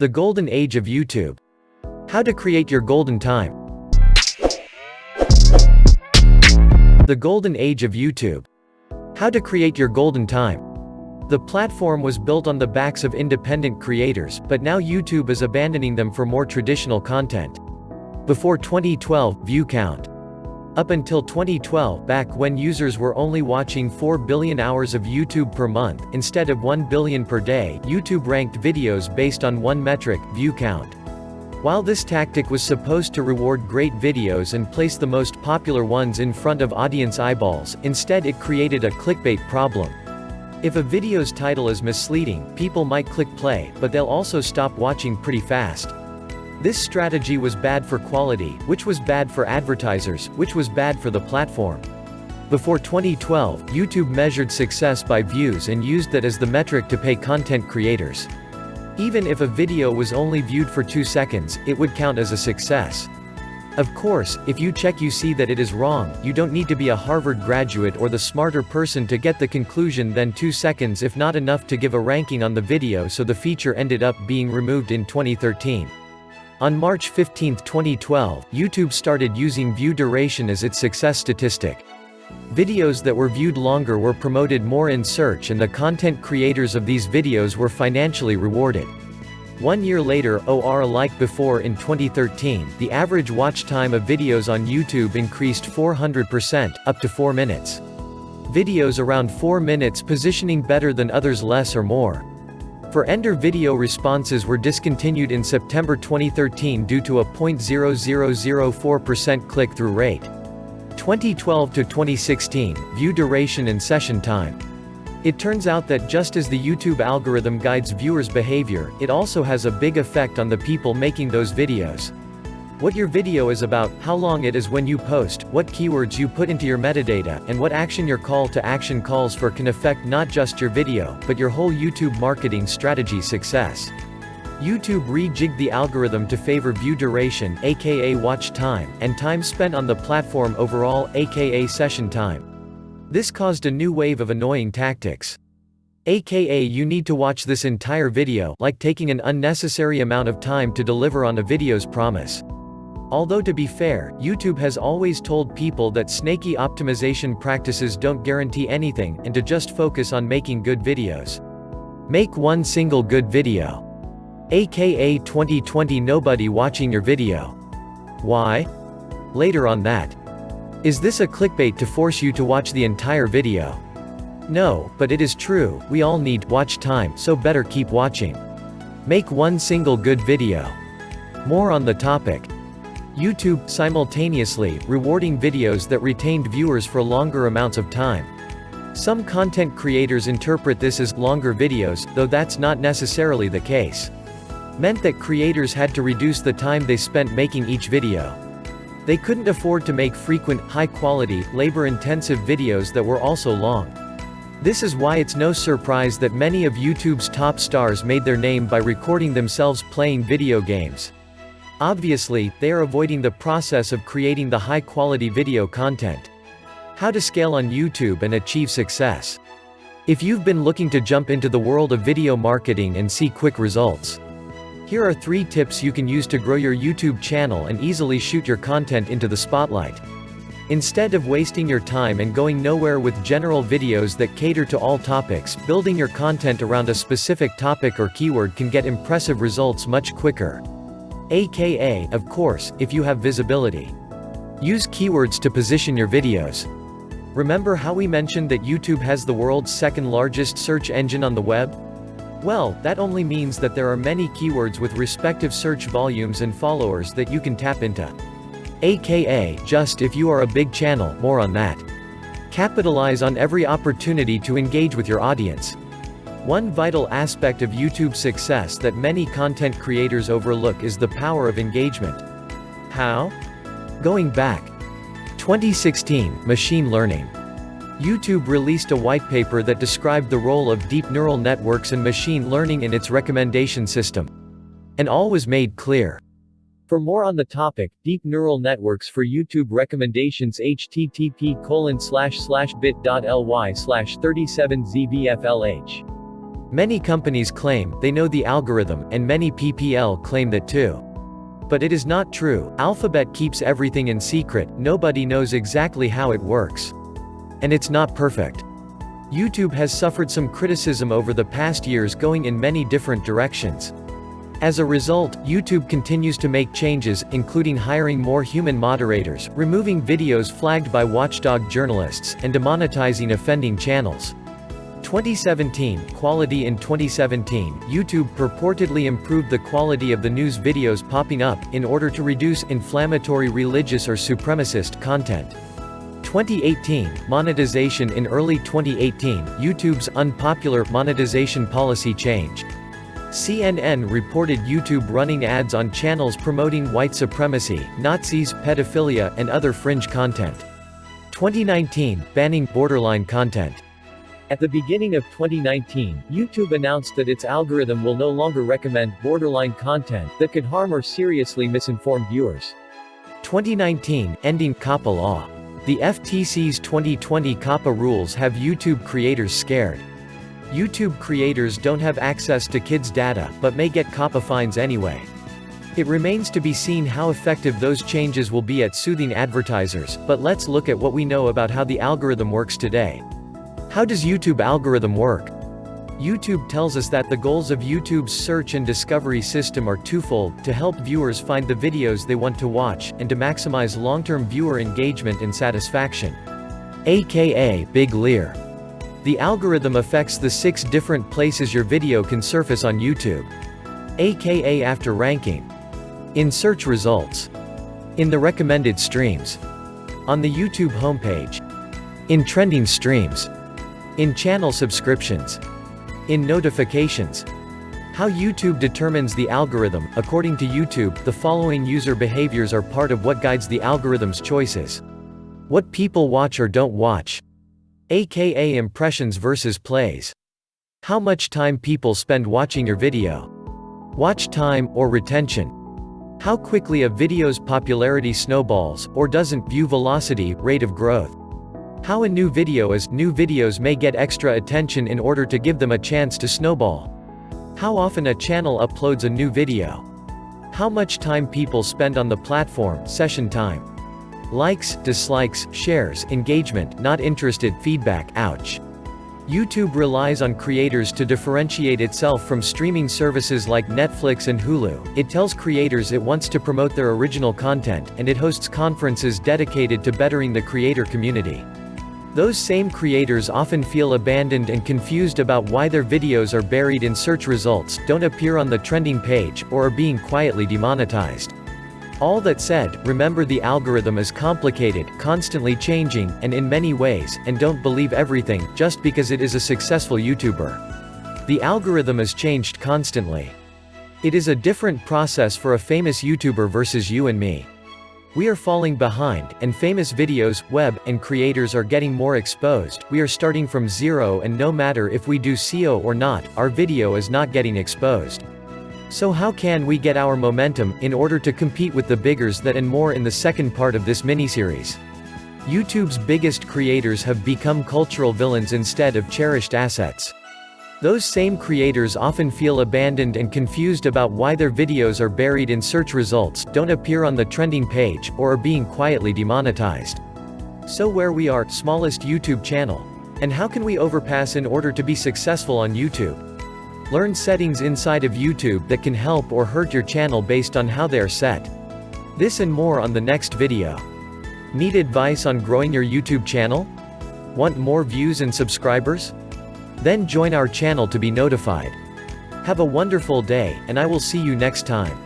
The Golden Age of YouTube. How to create your golden time. The Golden Age of YouTube. How to create your golden time. The platform was built on the backs of independent creators, but now YouTube is abandoning them for more traditional content. Before 2012, view count. Up until 2012, back when users were only watching 4 billion hours of YouTube per month, instead of 1 billion per day, YouTube ranked videos based on one metric, view count. While this tactic was supposed to reward great videos and place the most popular ones in front of audience eyeballs, instead it created a clickbait problem. If a video's title is misleading, people might click play, but they'll also stop watching pretty fast. This strategy was bad for quality, which was bad for advertisers, which was bad for the platform. Before 2012, YouTube measured success by views and used that as the metric to pay content creators. Even if a video was only viewed for 2 seconds, it would count as a success. Of course, if you check you see that it is wrong. You don't need to be a Harvard graduate or the smarter person to get the conclusion then 2 seconds if not enough to give a ranking on the video, so the feature ended up being removed in 2013. On March 15, 2012, YouTube started using view duration as its success statistic. Videos that were viewed longer were promoted more in search and the content creators of these videos were financially rewarded. 1 year later, or like before in 2013, the average watch time of videos on YouTube increased 400%, up to 4 minutes. Videos around 4 minutes positioning better than others less or more. For Ender video responses were discontinued in September 2013 due to a 0.0004% click-through rate. 2012 to 2016, view duration and session time. It turns out that just as the YouTube algorithm guides viewers' behavior, it also has a big effect on the people making those videos. What your video is about, how long it is when you post, what keywords you put into your metadata, and what action your call to action calls for can affect not just your video, but your whole YouTube marketing strategy success. YouTube rejigged the algorithm to favor view duration, aka watch time, and time spent on the platform overall, aka session time. This caused a new wave of annoying tactics. AKA you need to watch this entire video, like taking an unnecessary amount of time to deliver on a video's promise. Although to be fair, YouTube has always told people that snaky optimization practices don't guarantee anything, and to just focus on making good videos. Make one single good video. AKA 2020 nobody watching your video. Why? Later on that. Is this a clickbait to force you to watch the entire video? No, but it is true, we all need watch time, so better keep watching. Make one single good video. More on the topic. YouTube, simultaneously, rewarding videos that retained viewers for longer amounts of time. Some content creators interpret this as longer videos, though that's not necessarily the case. Meant that creators had to reduce the time they spent making each video. They couldn't afford to make frequent, high-quality, labor-intensive videos that were also long. This is why it's no surprise that many of YouTube's top stars made their name by recording themselves playing video games. Obviously, they are avoiding the process of creating the high-quality video content. How to scale on YouTube and achieve success. If you've been looking to jump into the world of video marketing and see quick results, here are 3 tips you can use to grow your YouTube channel and easily shoot your content into the spotlight. Instead of wasting your time and going nowhere with general videos that cater to all topics, building your content around a specific topic or keyword can get impressive results much quicker. AKA, of course, if you have visibility. Use keywords to position your videos. Remember how we mentioned that YouTube has the world's second largest search engine on the web? Well, that only means that there are many keywords with respective search volumes and followers that you can tap into. AKA, just if you are a big channel, more on that. Capitalize on every opportunity to engage with your audience. One vital aspect of YouTube's success that many content creators overlook is the power of engagement. How? Going back. 2016, machine learning. YouTube released a white paper that described the role of deep neural networks and machine learning in its recommendation system. And all was made clear. For more on the topic, deep neural networks for YouTube recommendations http://bit.ly/37zvflh Many companies claim they know the algorithm, and many PPL claim that too. But it is not true. Alphabet keeps everything in secret, nobody knows exactly how it works. And it's not perfect. YouTube has suffered some criticism over the past years going in many different directions. As a result, YouTube continues to make changes, including hiring more human moderators, removing videos flagged by watchdog journalists, and demonetizing offending channels. 2017 Quality. In 2017, YouTube purportedly improved the quality of the news videos popping up, in order to reduce inflammatory religious or supremacist content. 2018 Monetization. In early 2018, YouTube's unpopular monetization policy changed. CNN reported YouTube running ads on channels promoting white supremacy, Nazis, pedophilia, and other fringe content. 2019 Banning borderline content. At the beginning of 2019, YouTube announced that its algorithm will no longer recommend borderline content that could harm or seriously misinform viewers. 2019 Ending COPPA law. The FTC's 2020 COPPA rules have YouTube creators scared. YouTube creators don't have access to kids' data, but may get COPPA fines anyway. It remains to be seen how effective those changes will be at soothing advertisers, but let's look at what we know about how the algorithm works today. How does YouTube algorithm work? YouTube tells us that the goals of YouTube's search and discovery system are twofold: to help viewers find the videos they want to watch, and to maximize long-term viewer engagement and satisfaction. A.K.A Big Lear. The algorithm affects the 6 different places your video can surface on YouTube. A.K.A after ranking. In search results. In the recommended streams. On the YouTube homepage. In trending streams. In channel subscriptions. In notifications. How YouTube determines the algorithm. According to YouTube, the following user behaviors are part of what guides the algorithm's choices. What people watch or don't watch. A.K.A impressions versus plays. How much time people spend watching your video. Watch time, or retention. How quickly a video's popularity snowballs, or doesn't. View velocity, rate of growth. How a new video is. New videos may get extra attention in order to give them a chance to snowball. How often a channel uploads a new video. How much time people spend on the platform. Session time. Likes, dislikes, shares, engagement, not interested, feedback. Ouch. YouTube relies on creators to differentiate itself from streaming services like Netflix and Hulu. It tells creators it wants to promote their original content, and it hosts conferences dedicated to bettering the creator community. Those same creators often feel abandoned and confused about why their videos are buried in search results, don't appear on the trending page, or are being quietly demonetized. All that said, remember the algorithm is complicated, constantly changing, and in many ways, and don't believe everything, just because it is a successful YouTuber. The algorithm is changed constantly. It is a different process for a famous YouTuber versus you and me. We are falling behind, and famous videos, web, and creators are getting more exposed. We are starting from zero, and no matter if we do SEO or not, our video is not getting exposed. So how can we get our momentum, in order to compete with the biggers? That and more in the second part of this miniseries. YouTube's biggest creators have become cultural villains instead of cherished assets. Those same creators often feel abandoned and confused about why their videos are buried in search results, don't appear on the trending page, or are being quietly demonetized. So where we are, smallest YouTube channel. And how can we overpass in order to be successful on YouTube? Learn settings inside of YouTube that can help or hurt your channel based on how they are set. This and more on the next video. Need advice on growing your YouTube channel? Want more views and subscribers? Then join our channel to be notified. Have a wonderful day, and I will see you next time.